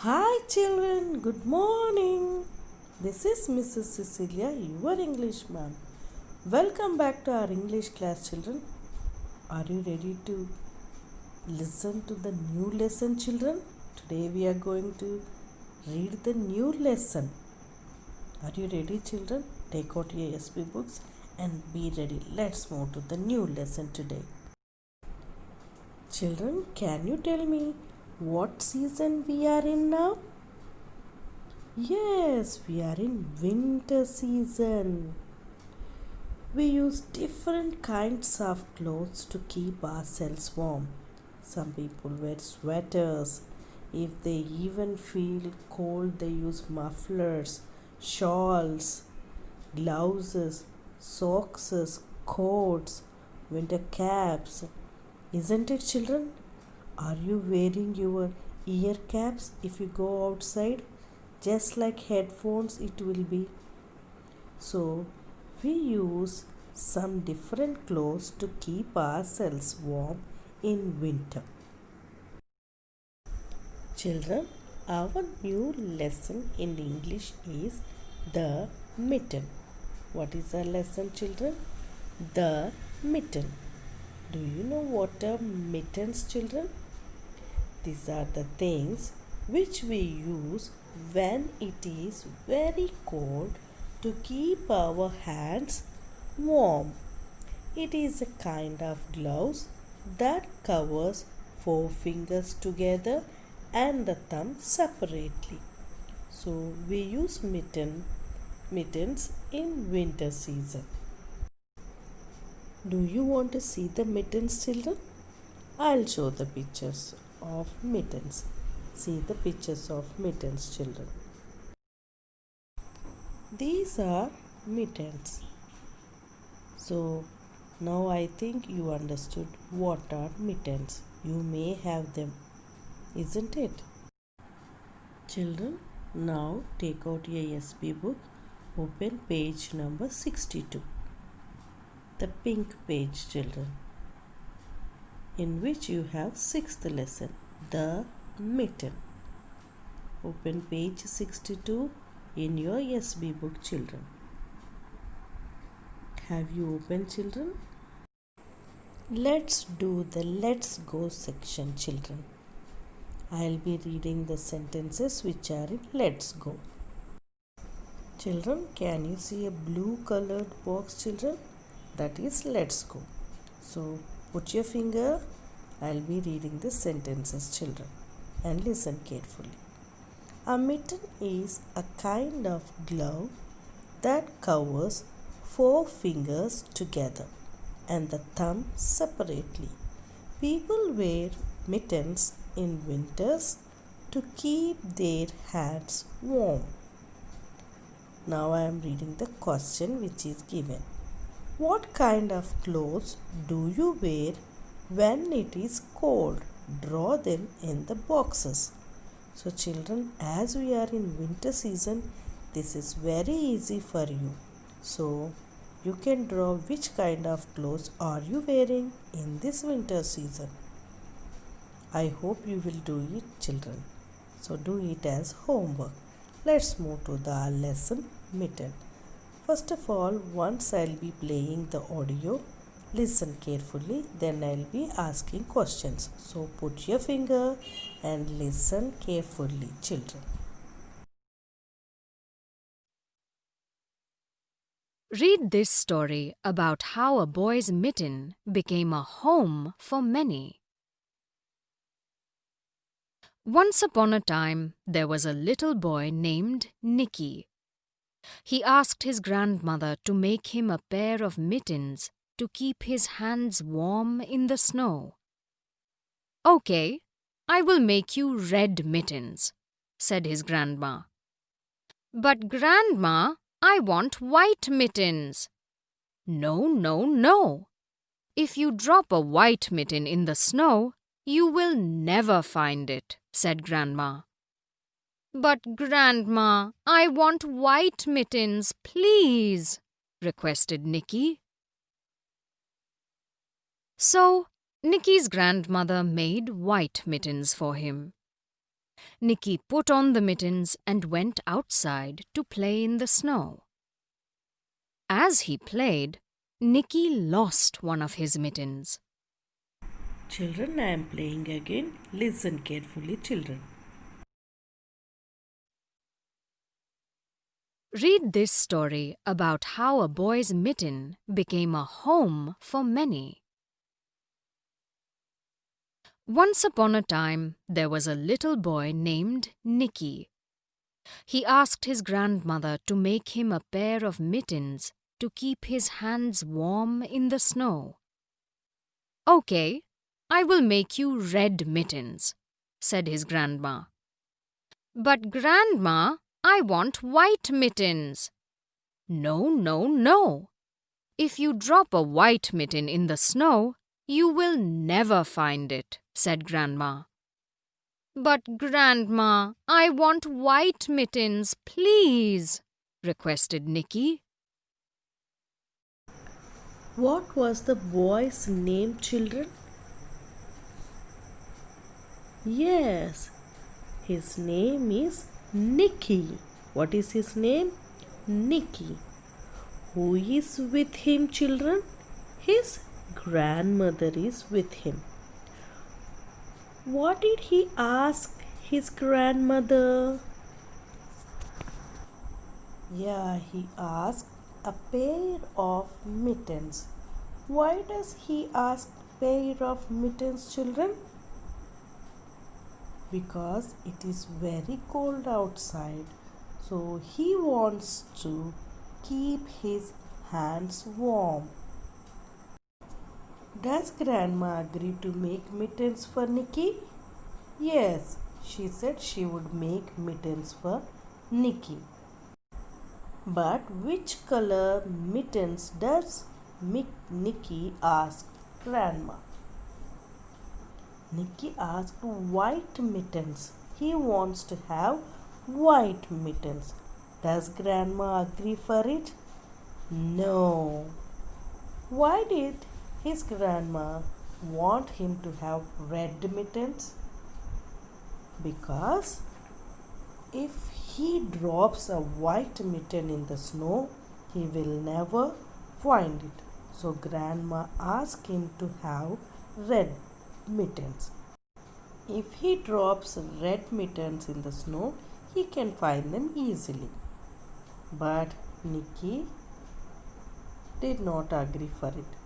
Hi children, good morning. This is Mrs. Cecilia, your English ma'am. Welcome back to our English class, children. Are you ready to listen to the new lesson, children? Today we are going to read the new lesson. Are you ready, children? Take out your SB books and be ready. Let's move to the new lesson today. Children, can you tell me what season we are in now? Yes, we are in winter season. We use different kinds of clothes to keep ourselves warm. Some people wear sweaters. If they even feel cold, they use mufflers, shawls, gloves, socks, coats, winter caps. Isn't it, children? Are you wearing your ear caps if you go outside? Just like headphones, it will be. So, we use some different clothes to keep ourselves warm in winter. Children, our new lesson in English is the mitten. What is our lesson, children? The mitten. Do you know what are mittens, children? These are the things which we use when it is very cold to keep our hands warm. It is a kind of gloves that covers four fingers together and the thumb separately. So we use mittens in winter season. Do you want to see the mittens, children? I'll show the pictures of mittens. See the pictures of mittens, children. These are mittens. So now I think you understood what are mittens. You may have them, isn't it? Children, now take out your SB book, open page number 62. The pink page, children, in which you have sixth lesson, the mitten. Open page 62 in your SB book, children. Have you opened, children? Let's do the let's go section, children. I'll be reading the sentences which are in let's go. Children, can you see a blue colored box, children? That is let's go. So put your finger. I'll be reading the sentences, children, and listen carefully. A mitten is a kind of glove that covers four fingers together and the thumb separately. People wear mittens in winters to keep their hands warm. Now I am reading the question which is given. What kind of clothes do you wear when it is cold? Draw them in the boxes. So children, as we are in winter season, this is very easy for you. So you can draw which kind of clothes are you wearing in this winter season. I hope you will do it, children. So do it as homework. Let's move to the lesson mitten. First of all, once I'll be playing the audio, listen carefully, then I'll be asking questions. So put your finger and listen carefully, children. Read this story about how a boy's mitten became a home for many. Once upon a time, there was a little boy named Nicky. He asked his grandmother to make him a pair of mittens to keep his hands warm in the snow. "Okay, I will make you red mittens," said his grandma. "But Grandma, I want white mittens." "No, no, no. If you drop a white mitten in the snow, you will never find it," said Grandma. "But Grandma, I want white mittens, please," requested Nicky. So Nicky's grandmother made white mittens for him. Nicky put on the mittens and went outside to play in the snow. As he played, Nicky lost one of his mittens. Children, I am playing again. Listen carefully, children. Read this story about how a boy's mitten became a home for many. Once upon a time, there was a little boy named Nicky. He asked his grandmother to make him a pair of mittens to keep his hands warm in the snow. "Okay, I will make you red mittens," said his grandma. "But Grandma, I want white mittens." "No, no, no. If you drop a white mitten in the snow, you will never find it," said Grandma. "But Grandma, I want white mittens, please," requested Nicky. What was the boy's name, children? Yes, his name is Nicky. What is his name? Nicky. Who is with him, children? His grandmother is with him. What did he ask his grandmother? Yeah, he asked a pair of mittens. Why does he ask pair of mittens, children? Because it is very cold outside, so he wants to keep his hands warm. Does Grandma agree to make mittens for Nicky? Yes, she said she would make mittens for Nicky. But which color mittens does Nicky ask Grandma? Nicky asked white mittens. He wants to have white mittens. Does Grandma agree for it? No. Why did his grandma want him to have red mittens? Because if he drops a white mitten in the snow, he will never find it. So Grandma asked him to have red mittens. If he drops red mittens in the snow, he can find them easily. But Nicky did not agree for it.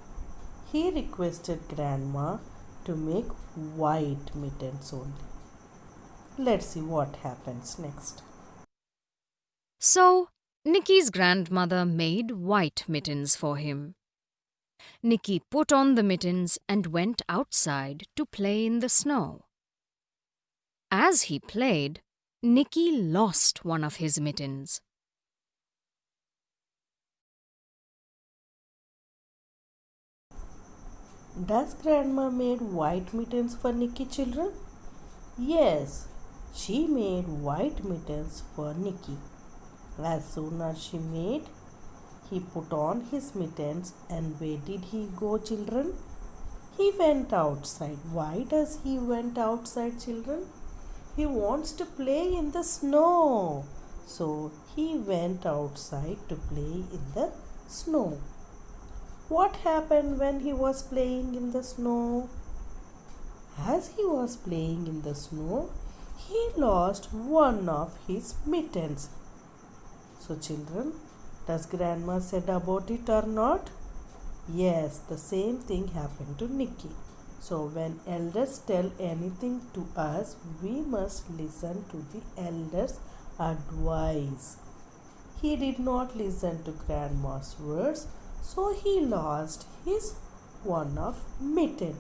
He requested Grandma to make white mittens only. Let's see what happens next. So, Nicky's grandmother made white mittens for him. Nicky put on the mittens and went outside to play in the snow. As he played, Nicky lost one of his mittens. Does Grandma made white mittens for Nicky, children? Yes, she made white mittens for Nicky. As soon as she made, he put on his mittens, and where did he go, children? He went outside. Why does he went outside, children? He wants to play in the snow. So he went outside to play in the snow. What happened when he was playing in the snow? As he was playing in the snow, he lost one of his mittens. So children, does Grandma said about it or not? Yes, the same thing happened to Nicky. So when elders tell anything to us, we must listen to the elders' advice. He did not listen to Grandma's words, so he lost his one of mitten.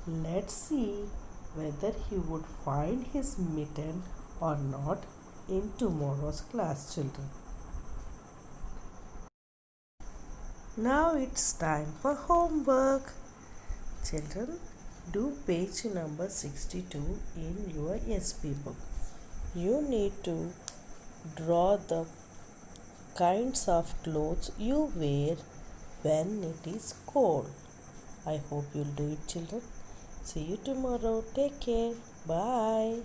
Let's see whether he would find his mitten or not in tomorrow's class, children. Now it's time for homework. Children, do page number 62 in your SP book. You need to draw the kinds of clothes you wear when it is cold. I hope you'll do it, children. See you tomorrow. Take care. Bye.